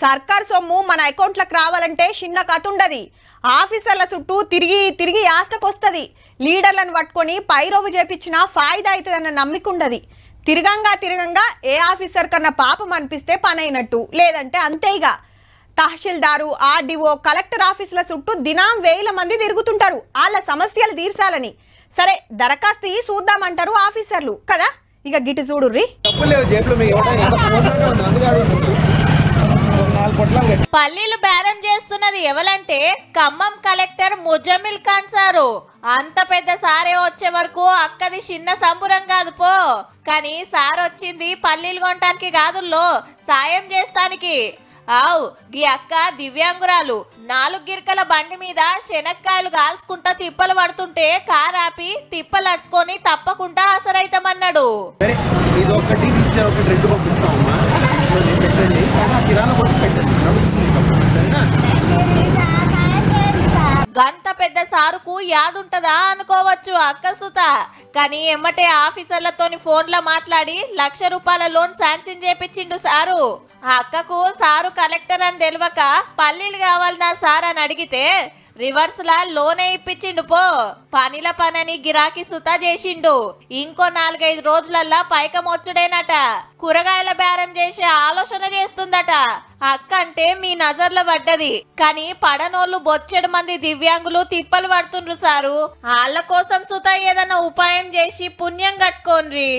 సర్కార్ సొమ్ము మన అకౌంట్లకు రావాలంటే చిన్న కథ ఉండది. ఆఫీసర్ల చుట్టూ తిరిగి తిరిగి ఆస్టకొస్తది. లీడర్లను పట్టుకొని పైరోవు చేపించిన ఫాయిదా అవుతుందన్న నమ్మిక ఉండది. తిరగంగా ఏ ఆఫీసర్ కన్నా పాపం అనిపిస్తే పని అయినట్టు, లేదంటే అంతేగా. తహసీల్దారు, ఆర్డీఓ, కలెక్టర్ ఆఫీసుల చుట్టూ దినం వేల మంది తిరుగుతుంటారు వాళ్ళ సమస్యలు తీర్చాలని. సరే దరఖాస్తు చూద్దామంటారు ఆఫీసర్లు కదా. ఇక గిటి చూడుర్రి. పల్లీలు బేరం చేస్తున్నది ఎవలంటే ఖమ్మం కలెక్టర్ ముజమిల్ ఖాన్ సారు. అంత పెద్ద సారే వచ్చే వరకు అక్కది చిన్న సంబురం కాదు పో. కానీ సార్ వచ్చింది పల్లీలు కొనటానికి కాదుల్లో, సాయం చేస్తానికి. ఆవు గీ అక్క దివ్యాంగురాలు 4 గిరికల బండి మీద శనక్కాయలు కాల్చుకుంటా తిప్పలు పడుతుంటే కార్ ఆపి తిప్పలు అడుచుకొని తప్పకుండా హాజరైతామన్నాడు. గంత పెద్ద సారుకు యాదుంటదా అనుకోవచ్చు అక్క సుత. కానీ ఎమ్మటే ఆఫీసర్లతోని ఫోన్లో మాట్లాడి ₹1,00,000 లోన్ శాంక్షన్ చేపించిండు సారు. ఆ అక్కకు సారు కలెక్టర్ అని తెలియక పల్లీలు కావాలన్నా సార్ అని అడిగితే రివర్స్ లా లోనే ఇప్పించిండు పో. పనిల పనని గిరాకీ సుతా చేసిండు. ఇంకో 4-5 రోజులల్లా పైకం వచ్చుడేనట. కూరగాయల బేరం చేసే ఆలోచన చేస్తుందట. అక్క అంటే మీ నజర్లో పడ్డది. కానీ పడనోళ్ళు బొచ్చెడు మంది దివ్యాంగులు తిప్పలు పడుతుండ్రు సారు. వాళ్ళ కోసం సుతా ఏదన్నా ఉపాయం చేసి పుణ్యం కట్టుకోండి.